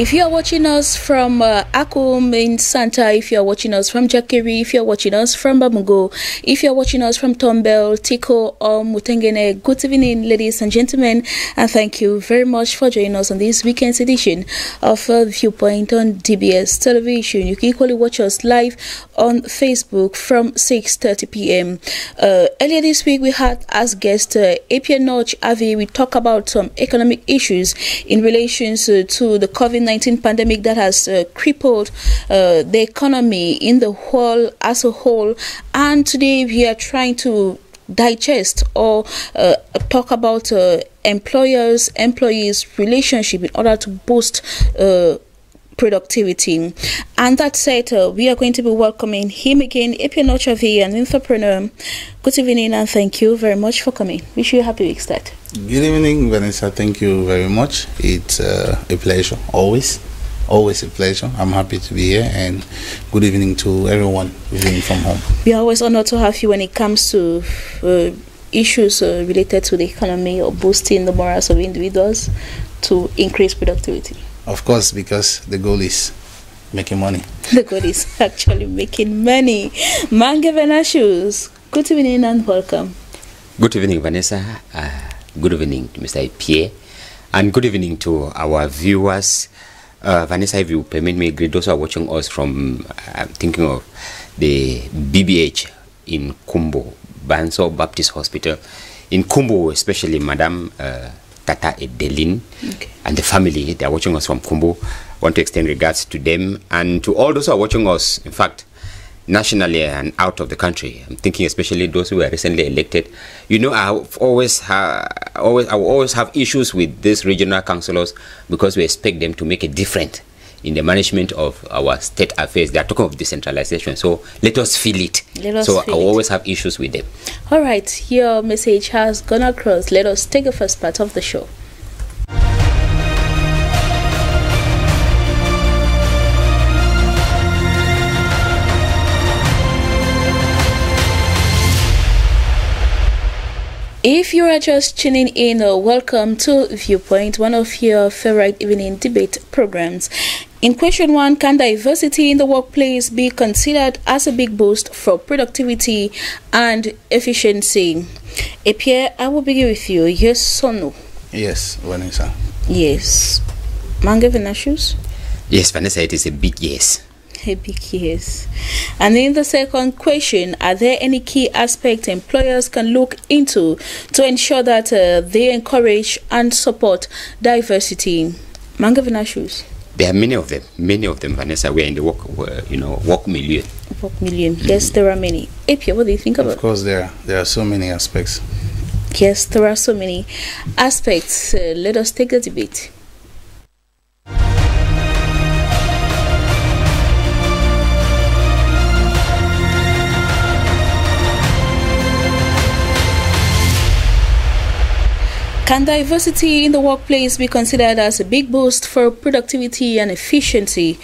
If you are watching us from Akum in Santa, if you are watching us from Jakiri, if you are watching us from Bamungo, if you are watching us from Tombel, Tiko, or Mutengene, good evening, ladies and gentlemen, and thank you very much for joining us on this weekend's edition of Viewpoint on DBS Television. You can equally watch us live on Facebook from 6:30 p.m. Earlier this week, we had as guest Apia Notch Avi. We talk about some economic issues in relation to the COVID-19 pandemic that has crippled the economy in the whole as a whole. And today we are trying to digest or talk about employers-employees relationship in order to boost productivity. And that said, we are going to be welcoming him again, Apia Notch Avi, an entrepreneur. Good evening and thank you very much for coming. Wish you a happy week start. Good evening, Vanessa. Thank you very much. It's a pleasure, always a pleasure. I'm happy to be here, and good evening to everyone viewing from home. We are always honored to have you when it comes to issues related to the economy or boosting the morals of individuals to increase productivity. Of course, because the goal is making money. The goal is actually making money. Mangevena Shoes, good evening and welcome. Good evening, Vanessa. Good evening to Mr. Pierre, and good evening to our viewers. Vanessa, if you permit me, greet those who are watching us from, I'm thinking of the BBH in Kumbo, Banso Baptist Hospital. In Kumbo, especially Madam Tata Edelin and the family, they are watching us from Kumbo. Want to extend regards to them and to all those who are watching us, in fact, nationally and out of the country. I'm thinking especially those who were recently elected. You know, I will always have issues with these regional councillors because we expect them to make a difference in the management of our state affairs. They are talking of decentralization, so let us feel it. I will always have issues with them. All right, your message has gone across. Let us take the first part of the show. If you are just tuning in, welcome to Viewpoint, one of your favorite evening debate programs. In question 1, can diversity in the workplace be considered as a big boost for productivity and efficiency? Pierre, I will begin with you. Yes or no? Yes, Vanessa. Yes. Mangevena Shoes? Yes, Vanessa, it is a big yes. A big yes. And in the second question, are there any key aspects employers can look into to ensure that they encourage and support diversity? Mangevena Shoes. There are many of them, Vanessa. We are in the work milieu. Work milieu. Yes, there are many. Apia, what do you think about? Of course, there are so many aspects. Yes, there are so many aspects. Let us take the debate. Can diversity in the workplace be considered as a big boost for productivity and efficiency?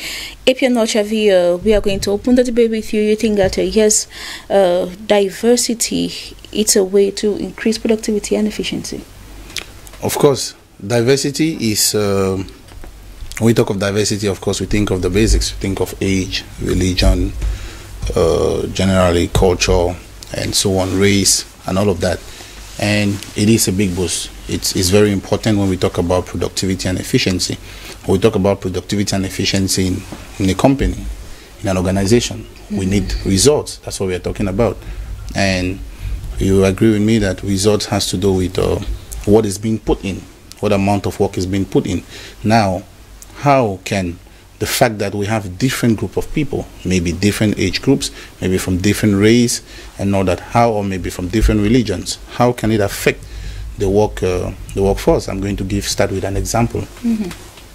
Apia Notch Avi, we are going to open the debate with you. You think that yes, diversity is a way to increase productivity and efficiency? Of course, diversity is, when we talk of diversity, of course, we think of the basics. We think of age, religion, generally culture, and so on, race, and all of that. And it is a big boost. It's very important when we talk about productivity and efficiency. When we talk about productivity and efficiency in a company, in an organization, we need results. That's what we are talking about. And you agree with me that results has to do with what is being put in, what amount of work is being put in. Now, how can the fact that we have different group of people, maybe different age groups, maybe from different race, and all that, or maybe from different religions, how can it affect the workforce? I'm going to start with an example.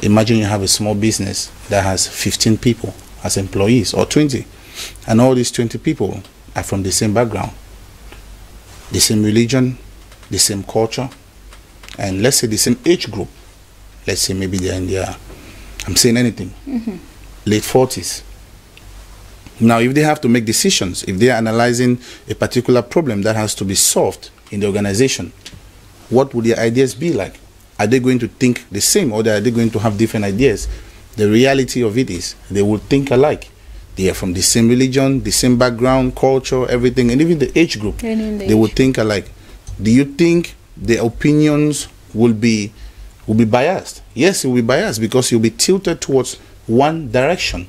Imagine you have a small business that has 15 people as employees, or 20, and all these 20 people are from the same background, the same religion, the same culture, and let's say the same age group. Let's say maybe they're in their, I'm saying anything, late 40s. Now, if they have to make decisions, if they are analyzing a particular problem that has to be solved in the organization, what would their ideas be like? Are they going to think the same, or are they going to have different ideas? the reality of it is they will think alike. They are from the same religion, the same background, culture, everything, and even the age group. They will think alike. Do you think the opinions will be biased? Yes, it will be biased because you'll be tilted towards one direction.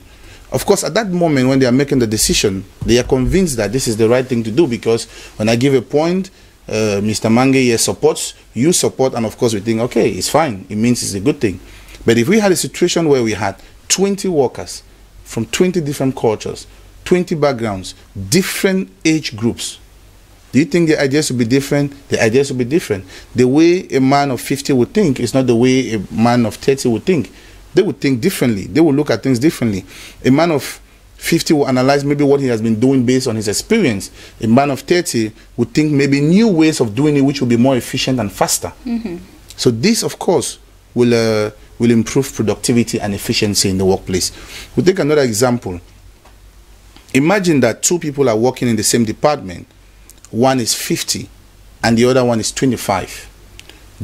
Of course, at that moment when they are making the decision, they are convinced that this is the right thing to do, because when I give a point, Mr. Mange here supports, you support, and of course we think, okay, it's fine. It means it's a good thing. But if we had a situation where we had 20 workers from 20 different cultures, 20 backgrounds, different age groups, do you think the ideas would be different? The ideas would be different. The way a man of 50 would think is not the way a man of 30 would think. They would think differently. They would look at things differently. A man of 50 will analyze maybe what he has been doing based on his experience. A man of 30 would think maybe new ways of doing it which will be more efficient and faster. So this, of course, will improve productivity and efficiency in the workplace. We'll take another example. Imagine that two people are working in the same department. One is 50 and the other one is 25.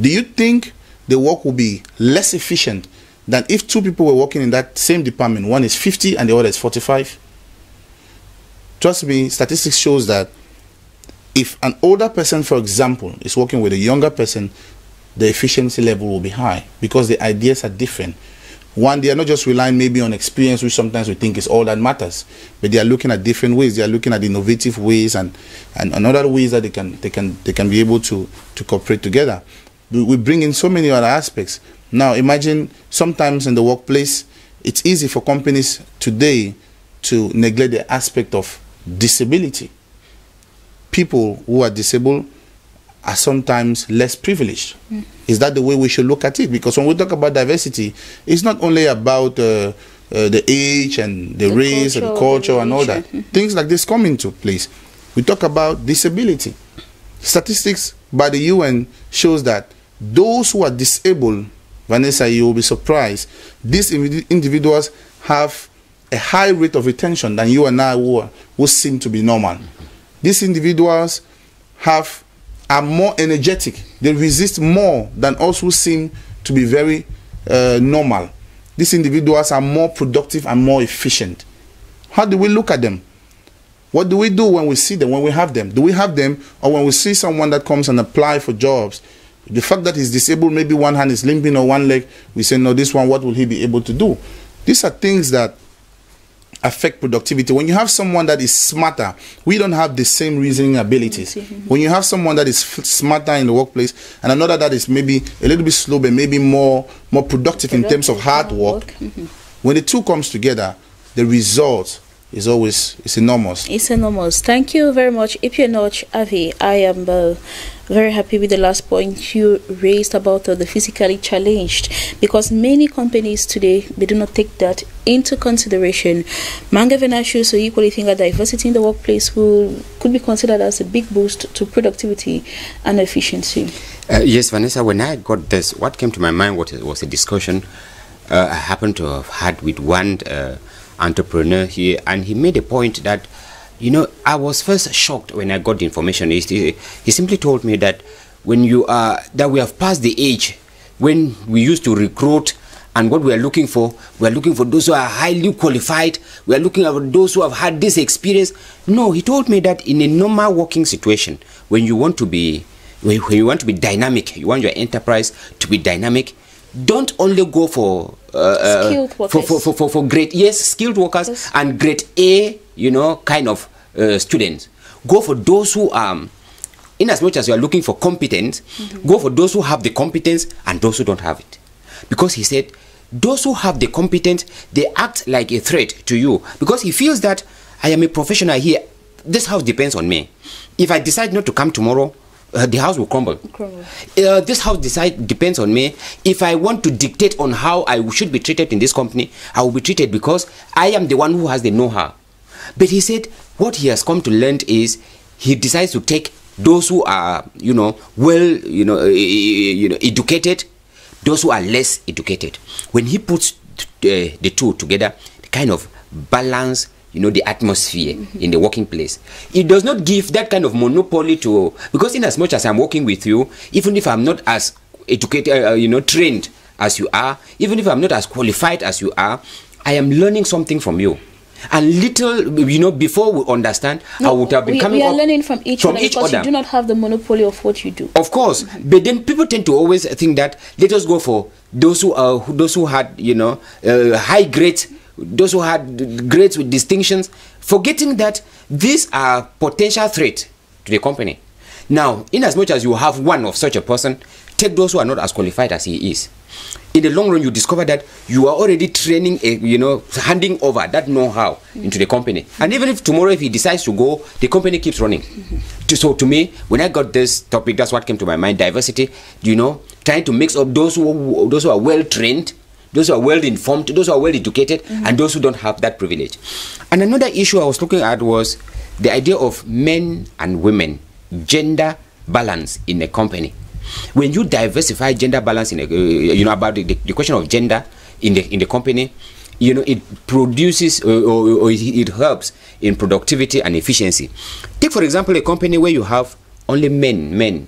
Do you think the work will be less efficient than if two people were working in that same department? One is 50 and the other is 45. Trust me, statistics shows that if an older person, for example, is working with a younger person, the efficiency level will be high because the ideas are different. One, they are not just relying maybe on experience, which sometimes we think is all that matters, but they are looking at different ways. They are looking at innovative ways and other ways that they can be able to cooperate together. We bring in so many other aspects. Now, imagine sometimes in the workplace, it's easy for companies today to neglect the aspect of disability. People who are disabled are sometimes less privileged. Is that the way we should look at it? Because when we talk about diversity, it's not only about the age and the race and the culture and all that. Things like this come into place. We talk about disability. Statistics by the UN shows that those who are disabled, Vanessa, you will be surprised, these individuals have a high rate of retention than you and I who seem to be normal. These individuals are more energetic. They resist more than us who seem to be very normal. These individuals are more productive and more efficient. How do we look at them? What do we do when we see them, when we have them? Do we have them, or when we see someone that comes and apply for jobs, the fact that he's disabled, maybe one hand is limping or one leg, we say, no, this one, what will he be able to do? These are things that affect productivity. When you have someone that is smarter, we don't have the same reasoning abilities. When you have someone that is smarter in the workplace and another that is maybe a little bit slow but maybe more productive in terms of hard work, when the two comes together, the result is enormous. It's enormous. Thank you very much, Ipionoch Avi. I am very happy with the last point you raised about the physically challenged, because many companies today, they do not take that into consideration. Mange Venashu so equally think that diversity in the workplace could be considered as a big boost to productivity and efficiency. Yes, Vanessa, when I got this, what came to my mind was a discussion I happened to have had with one entrepreneur here, and he made a point that, you know, I was first shocked when I got the information. He simply told me that when that we have passed the age when we used to recruit, and what we are looking for those who are highly qualified. We are looking at those who have had this experience. No, he told me that in a normal working situation, when you want to be dynamic, you want your enterprise to be dynamic, don't only go for skilled workers. For grade, yes, skilled workers, yes, and grade A, you know, kind of students. Go for those who in as much as you are looking for competence, go for those who have the competence and those who don't have it. Because he said those who have the competence, they act like a threat to you, because he feels that I am a professional here. This house depends on me. If I decide not to come tomorrow, the house will crumble. This house depends on me. If I want to dictate on how I should be treated in this company, I will be treated because I am the one who has the know-how. But he said what he has come to learn is he decides to take those who are, you know, well, educated, those who are less educated. When he puts the two together, the kind of balance, you know, the atmosphere in the working place, it does not give that kind of monopoly to, because in as much as I'm working with you, even if I'm not as educated, trained as you are, even if I'm not as qualified as you are, I am learning something from you. And little, you know, before we understand, I would have been coming up. We are learning from each other because you do not have the monopoly of what you do. Of course, but then people tend to always think that let us go for those who had, you know, high grades, those who had grades with distinctions, forgetting that these are potential threats to the company. Now, in as much as you have one of such a person, take those who are not as qualified as he is. In the long run, you discover that you are already training, you know, handing over that know-how into the company. And even if tomorrow, if he decides to go, the company keeps running. So to me, when I got this topic, that's what came to my mind: diversity. You know, trying to mix up those who are well trained, those who are well informed, those who are well educated, and those who don't have that privilege. And another issue I was looking at was the idea of men and women, gender balance in a company. When you diversify gender balance in a, you know, about the question of gender in the company, you know, it produces or it helps in productivity and efficiency. Take for example a company where you have only men.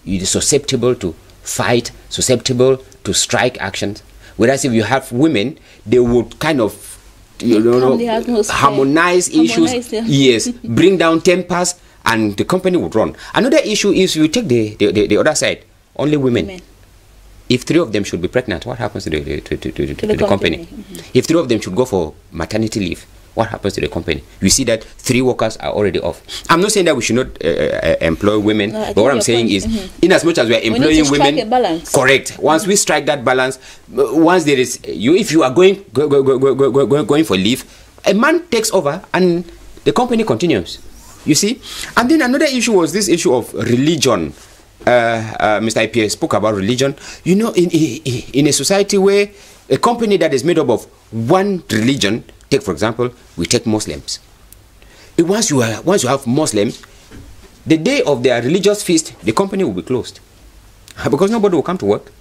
You're susceptible to fight, susceptible to strike actions. Whereas if you have women, they would kind of, you know, harmonize issues. Yes, bring down tempers, and the company would run. Another issue is you take the other side, only women. If 3 of them should be pregnant, what happens to the company? If 3 of them should go for maternity leave, what happens to the company? You see that 3 workers are already off. I'm not saying that we should not employ women, but what I'm saying is, in as much as we are employing women, correct. Once we strike that balance, once there is if you are going for leave, a man takes over and the company continues. You see? And then another issue was this issue of religion. Mr. IPA spoke about religion. You know, in a society where a company that is made up of one religion, take for example, we take Muslims. Once you have Muslims, the day of their religious feast, the company will be closed because nobody will come to work.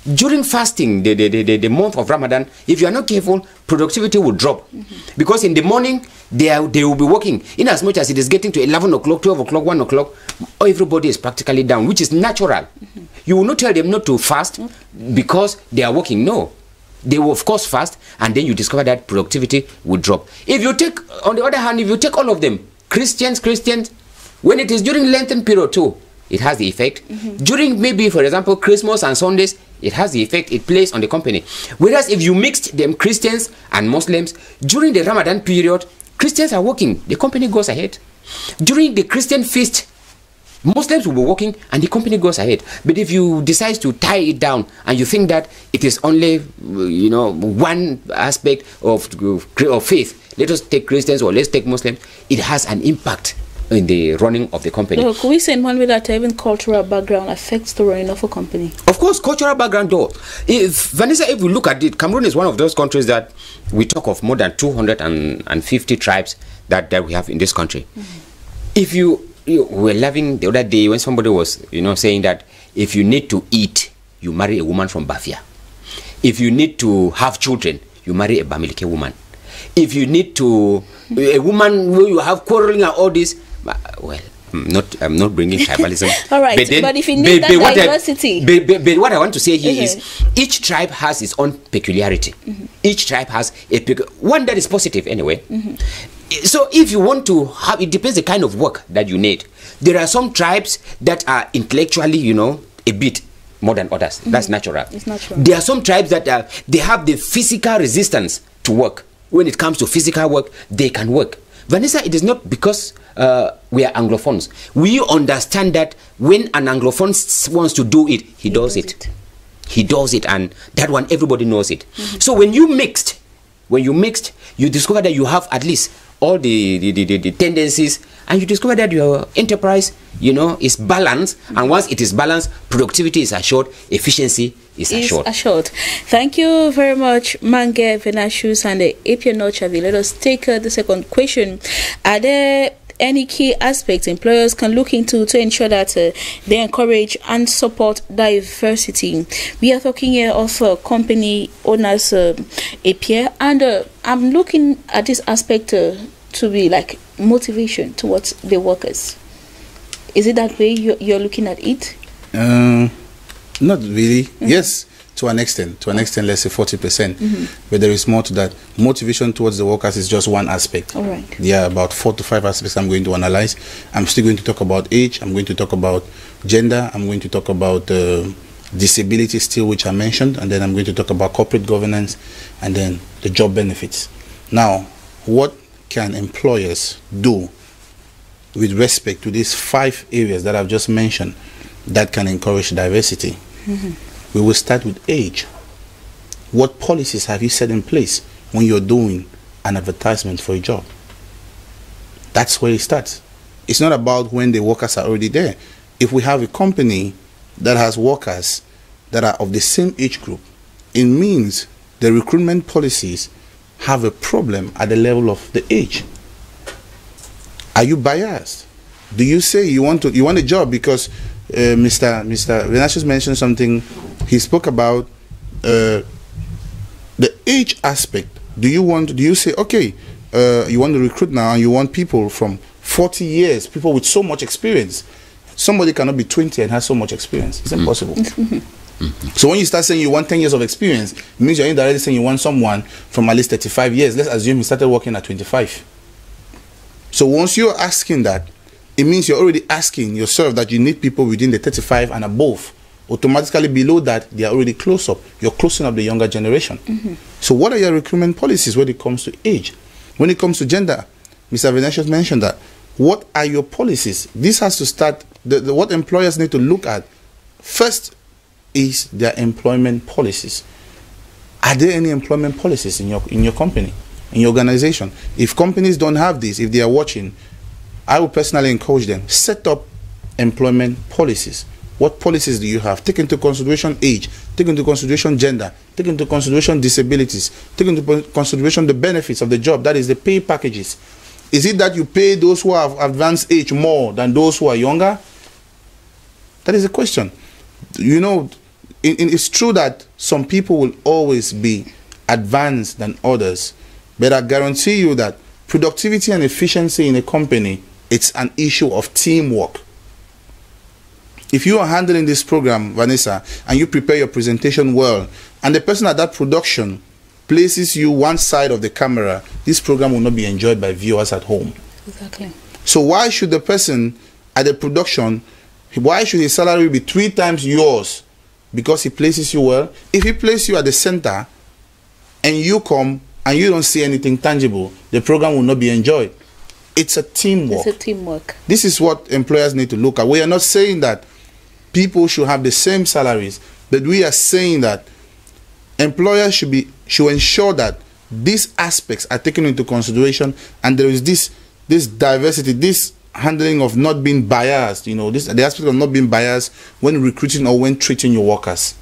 During fasting, the month of Ramadan, if you are not careful, productivity will drop. Because in the morning, they will be working. In as much as it is getting to 11 o'clock, 12 o'clock, 1 o'clock, everybody is practically down, which is natural. You will not tell them not to fast because they are working. No. They will, of course, fast, and then you discover that productivity will drop. If you take, on the other hand, if you take all of them, Christians, when it is during Lenten period too, it has the effect. During maybe, for example, Christmas and Sundays, it has the effect it plays on the company. Whereas if you mixed them, Christians and Muslims, during the Ramadan period, Christians are working, the company goes ahead. During the Christian feast, Muslims will be working and the company goes ahead. But if you decide to tie it down and you think that it is only, you know, one aspect of faith, let us take Christians or let's take Muslims, it has an impact in the running of the company. So could we say in one way that even cultural background affects the running of a company? Of course, cultural background though. Vanessa, if we look at it, Cameroon is one of those countries that we talk of more than 250 tribes that we have in this country. If you were laughing the other day when somebody was, you know, saying that if you need to eat, you marry a woman from Bafia. If you need to have children, you marry a Bamileke woman. If you need to, a woman where you have quarreling and all this, well, I'm not bringing tribalism. All right, but if you need that diversity. But what I want to say here is each tribe has its own peculiarity. Each tribe has one that is positive anyway. So if you want to have, it depends the kind of work that you need. There are some tribes that are intellectually, you know, a bit more than others. That's natural. It's natural. There are some tribes that they have the physical resistance to work. When it comes to physical work, they can work. Vanessa, it is not because we are Anglophones. We understand that when an Anglophone wants to do it, he does it. He does it, and that one, everybody knows it. So when you mixed, you discover that you have at least all the tendencies, and you discover that your enterprise, you know, is balanced. And once it is balanced, productivity is assured, efficiency is assured. Thank you very much, Mange Venashus and Apia Nochavi. Let us take the second question. Are there any key aspects employers can look into to ensure that they encourage and support diversity? We are talking here of company owners, Apia, and I'm looking at this aspect to be like motivation towards the workers. Is it that way you're looking at it? Not really. Yes, to an extent, let's say 40%. But there is more to that. Motivation towards the workers is just one aspect. All right. There are about 4 to 5 aspects I'm going to analyze. I'm still going to talk about age. I'm going to talk about gender. I'm going to talk about disability still, which I mentioned. And then I'm going to talk about corporate governance and then the job benefits. Now, what can employers do with respect to these 5 areas that I've just mentioned that can encourage diversity? We will start with age. What policies have you set in place when you're doing an advertisement for a job? That's where it starts. It's not about when the workers are already there. If we have a company that has workers that are of the same age group, it means the recruitment policies have a problem at the level of the age. Are you biased? Do you say you want a job because Mr. Venatius mentioned something? He spoke about the age aspect. Do you say, okay, you want to recruit now and you want people from 40 years, people with so much experience? Somebody cannot be 20 and has so much experience. It's impossible. So when you start saying you want 10 years of experience, it means you're indirectly saying you want someone from at least 35 years. Let's assume he started working at 25. So once you're asking that, it means you're already asking yourself that you need people within the 35 and above. Automatically below that, they are already close up. You're closing up the younger generation. So what are your recruitment policies when it comes to age? When it comes to gender, Mr. Venatius mentioned that. What are your policies? This has to start, what employers need to look at first is their employment policies. Are there any employment policies in your company, in your organization? If companies don't have this, if they are watching, I would personally encourage them, set up employment policies. What policies do you have? Take into consideration age, take into consideration gender, take into consideration disabilities, take into consideration the benefits of the job, that is the pay packages. Is it that you pay those who have advanced age more than those who are younger? That is the question. You know, it's true that some people will always be advanced than others, but I guarantee you that productivity and efficiency in a company, it's an issue of teamwork. If you are handling this program, Vanessa, and you prepare your presentation well, and the person at that production places you one side of the camera, this program will not be enjoyed by viewers at home. Exactly. So why should the person at the production, why should his salary be 3 times yours? Because he places you well. If he places you at the center and you come and you don't see anything tangible, the program will not be enjoyed. It's a teamwork. It's a teamwork. This is what employers need to look at. We are not saying that people should have the same salaries, but we are saying that employers should ensure that these aspects are taken into consideration, and there is this diversity, this handling of not being biased, you know, the aspect of not being biased when recruiting or when treating your workers.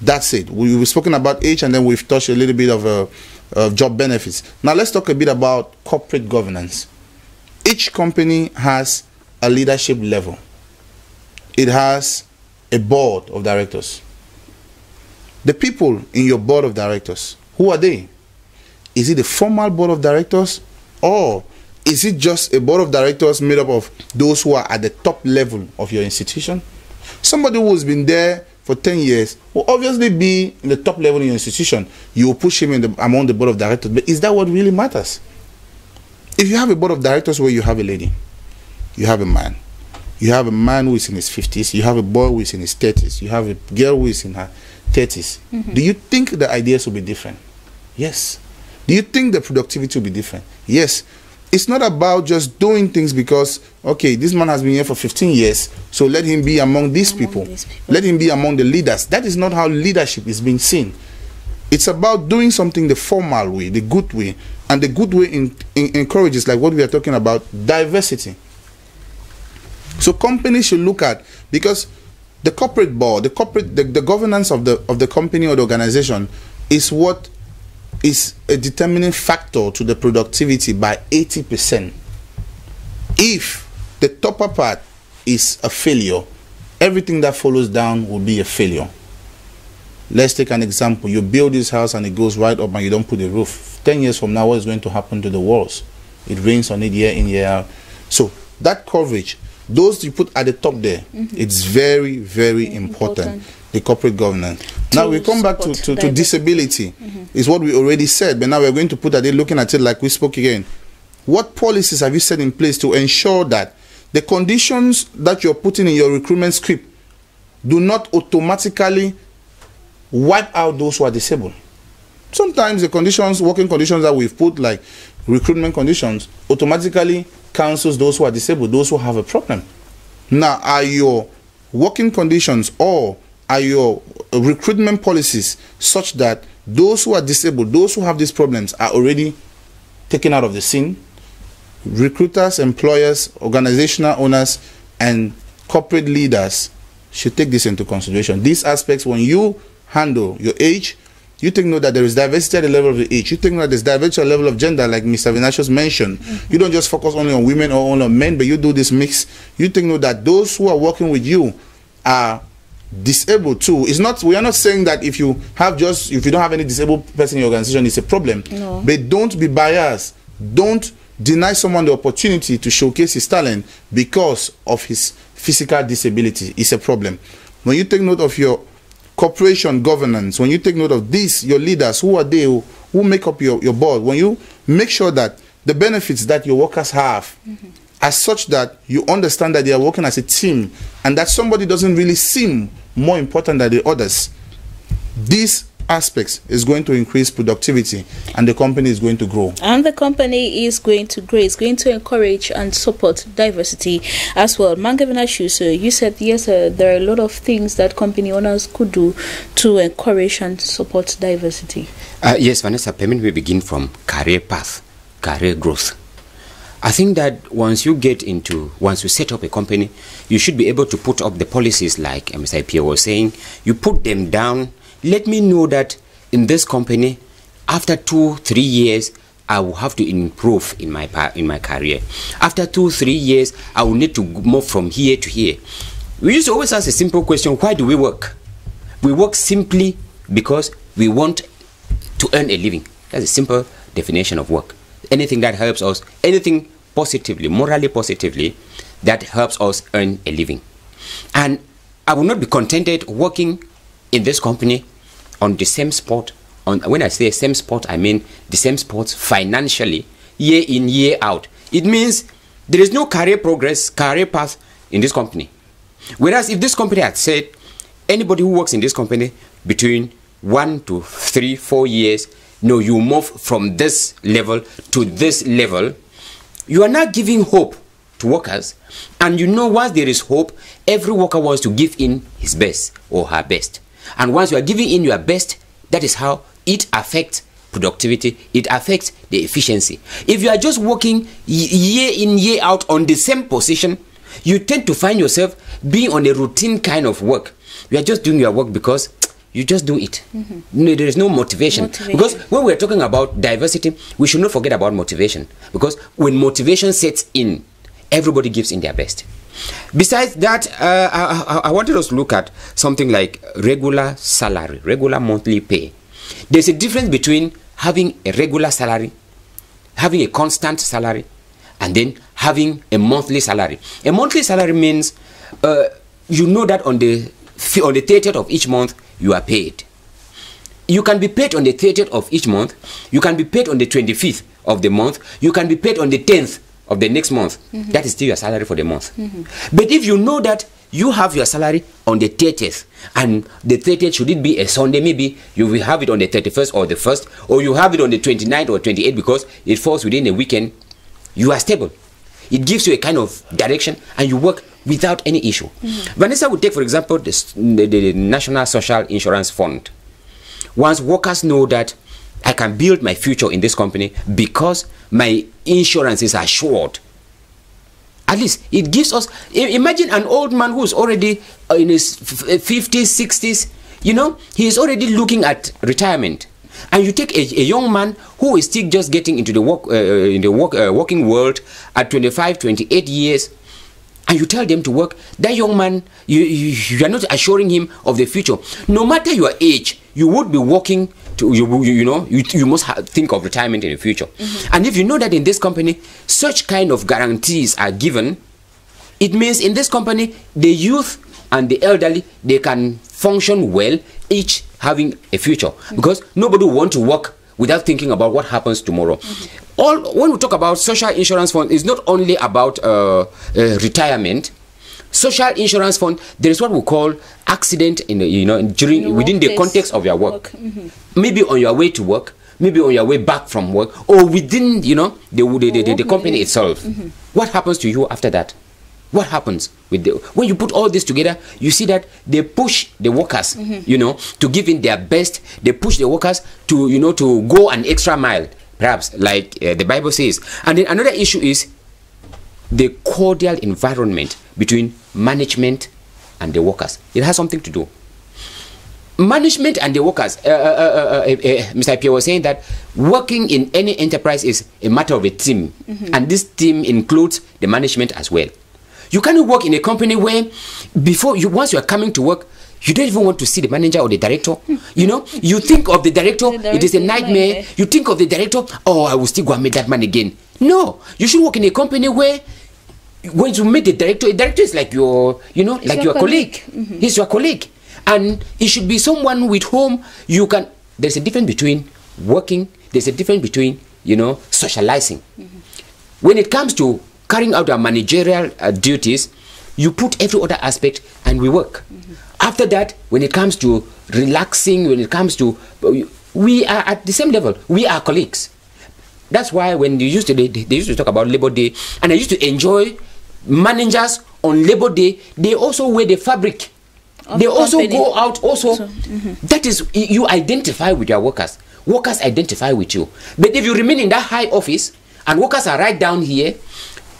That's it. We've spoken about age, and then we've touched a little bit of job benefits. Now let's talk a bit about corporate governance. Each company has a leadership level. It has a board of directors. The people in your board of directors, who are they? Is it a formal board of directors, or is it just a board of directors made up of those who are at the top level of your institution? Somebody who has been there for 10 years will obviously be in the top level in your institution. You will push him among the board of directors, but is that what really matters? If you have a board of directors where you have a lady, you have a man, you have a man who is in his 50s, you have a boy who is in his 30s, you have a girl who is in her 30s, do you think the ideas will be different? Yes. Do you think the productivity will be different? Yes. It's not about just doing things because, okay, this man has been here for 15 years, so let him be among these people. Let him be among the leaders. That is not how leadership is being seen. It's about doing something the formal way, the good way, and the good way encourages, like what we are talking about, diversity. So companies should look at, because the corporate board, the governance of the company or the organization is what is a determining factor to the productivity by 80%. If the topper part is a failure, everything that follows down will be a failure. Let's take an example. You build this house and it goes right up and you don't put a roof. 10 years from now, what is going to happen to the walls? It rains on it year in, year out. So that coverage, those you put at the top there, it's very, very important. the corporate governance. Now we come back to disability. Is what we already said, but now we're going to put at it, looking at it like we spoke again. What policies have you set in place to ensure that the conditions that you're putting in your recruitment script do not automatically wipe out those who are disabled? Sometimes the conditions, working conditions that we've put, like recruitment conditions, automatically cancels those who are disabled, those who have a problem. Now, are your working conditions or are your recruitment policies such that those who are disabled, those who have these problems, are already taken out of the scene? Recruiters, employers, organizational owners, and corporate leaders should take this into consideration. These aspects, when you handle your age, you take note that there is diversity at the level of the age. You take note that there's diversity at the level of gender, like Mr. Vinicius mentioned. You don't just focus only on women or only on men, but you do this mix. You take note that those who are working with you are disabled too. It's not, we are not saying that if you don't have any disabled person in your organization, it's a problem. No. But don't be biased. Don't deny someone the opportunity to showcase his talent because of his physical disability. It's a problem. When you take note of your corporation governance, when you take note of this, your leaders, who are they who make up your board, when you make sure that the benefits that your workers have are such that you understand that they are working as a team and that somebody doesn't really seem more important than the others, these aspects is going to increase productivity and the company is going to grow. And the company is going to grow. It's going to encourage and support diversity as well. Mangavina Shuso, you said yes, there are a lot of things that company owners could do to encourage and support diversity. Yes, Vanessa, permit me begin from career path, career growth. I think that once you set up a company, you should be able to put up the policies like Mr. Pierre was saying. You put them down. Let me know that in this company, after 2-3 years, I will have to improve in my career. After 2-3 years, I will need to move from here to here. We used to always ask a simple question: why do we work? We work simply because we want to earn a living. That's a simple definition of work. Anything that helps us, anything positively, morally positively, that helps us earn a living. And I will not be contented working in this company on the same spot. When I say same spot, I mean the same spot financially, year in, year out. It means there is no career progress, career path in this company. Whereas if this company had said, anybody who works in this company between 1 to 3, 4 years, no, you move from this level to this level, you are not giving hope to workers. And you know, once there is hope, every worker wants to give in his best or her best. And once you are giving in your best, that is how it affects productivity, it affects the efficiency. If you are just working year in, year out on the same position, you tend to find yourself being on a routine kind of work. You are just doing your work because you just do it. No, there is no motivation. Because when we're talking about diversity, we should not forget about motivation. Because when motivation sets in, everybody gives in their best. Besides that, I wanted us to look at something like regular salary, regular monthly pay. There's a difference between having a regular salary, having a constant salary, and then having a monthly salary. A monthly salary means you know that on the 30th of each month, you are paid. You can be paid on the 30th of each month. You can be paid on the 25th of the month. You can be paid on the 10th of the next month. That is still your salary for the month. But if you know that you have your salary on the 30th, and the 30th, should it be a Sunday, maybe you will have it on the 31st or the 1st, or you have it on the 29th or 28th because it falls within a weekend, you are stable. It gives you a kind of direction and you work without any issue. Vanessa would take, for example, the National Social Insurance Fund. Once workers know that I can build my future in this company because my insurance is assured, at least it gives us, imagine an old man who's already in his 50s, 60s, you know, he is already looking at retirement. And you take a young man who is still just getting into the working world at 25, 28 years, and you tell them to work. That young man, you are not assuring him of the future. No matter your age, you would be working to, you must think of retirement in the future. And if you know that in this company, such kind of guarantees are given, it means in this company, the youth and the elderly, they can function well, each having a future. Because nobody will want to work without thinking about what happens tomorrow. When we talk about social insurance fund, it's not only about retirement. Social insurance fund, there is what we call accident in the, within the context of your work. Maybe on your way to work, maybe on your way back from work, or within the company itself. What happens to you after that? What happens with when you put all this together? You see that they push the workers, to give in their best. They push the workers to to go an extra mile, perhaps, like the Bible says. And then another issue is the cordial environment between management and the workers. It has something to do. Management and the workers, Mr. Pierre was saying that working in any enterprise is a matter of a team, and this team includes the management as well. You cannot work in a company where once you are coming to work, you don't even want to see the manager or the director. You think of the director, it is a nightmare. You think of the director, oh, I will still go and meet that man again. No, you should work in a company where when you meet the director is like your, like your colleague. He's your colleague. And it should be someone with whom you can, there's a difference between working, there's a difference between, socializing. When it comes to carrying out our managerial duties, you put every other aspect and we work. After that, when it comes to relaxing, when it comes to, we are at the same level. We are colleagues. That's why when they used to talk about Labor Day, and I used to enjoy managers on Labor Day, they also wear the fabric. They also go out also. That is, you identify with your workers. Workers identify with you. But if you remain in that high office and workers are right down here,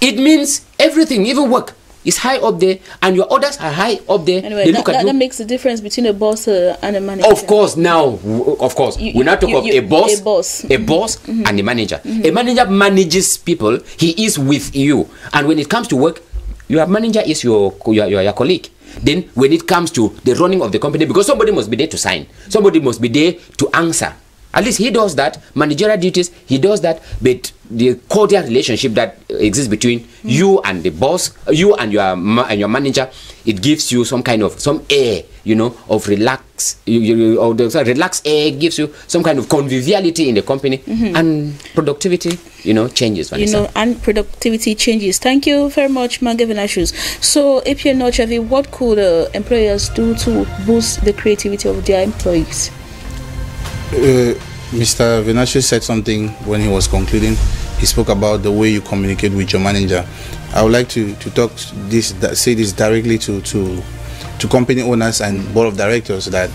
it means everything, even work, is high up there, and your orders are high up there. Anyway, that makes the difference between a boss and a manager. Of course, now, we now talk of a boss and a manager. A manager manages people. He is with you, and when it comes to work, your manager is your colleague. Then when it comes to the running of the company, because somebody must be there to sign, somebody must be there to answer. At least he does that, managerial duties, he does that, but the cordial relationship that exists between you and the boss, you and your manager, it gives you some air, of relaxed air, gives you some kind of conviviality in the company, and productivity, changes. Vanessa. And productivity changes. Thank you very much, Mange Venashus. So, if you're not Chavi, what could employers do to boost the creativity of their employees? Mr. Venashus said something when he was concluding. He spoke about the way you communicate with your manager. I would like to say this directly to company owners and board of directors, that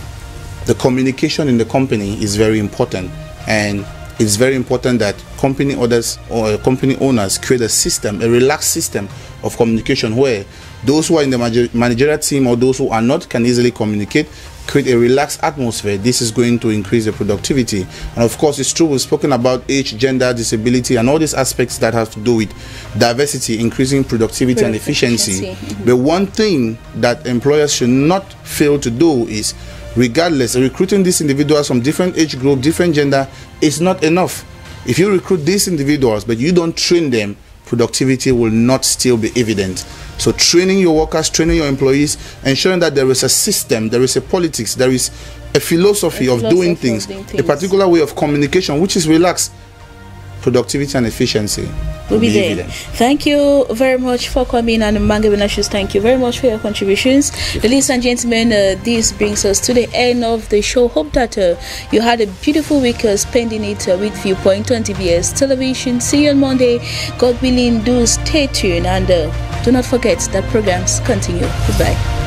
the communication in the company is very important, and it's very important that company owners create a system, a relaxed system of communication where those who are in the managerial team or those who are not can easily communicate, create a relaxed atmosphere. This is going to increase the productivity. And of course, it's true, we've spoken about age, gender, disability, and all these aspects that have to do with diversity, increasing productivity and efficiency. The one thing that employers should not fail to do is, regardless, recruiting these individuals from different age group, different gender is not enough. If you recruit these individuals but you don't train them, productivity will not still be evident. So training your workers, training your employees, ensuring that there is a system, there is a politics, there is a philosophy of doing things, a particular way of communication which is relaxed, productivity and efficiency will be there. Evident. Thank you very much for coming, and Mange Venashus, thank you very much for your contributions. Ladies and gentlemen, this brings us to the end of the show. Hope that you had a beautiful week spending it with Viewpoint on Dbs Television. See you on Monday. God willing, do stay tuned, and do not forget that programs continue. Goodbye.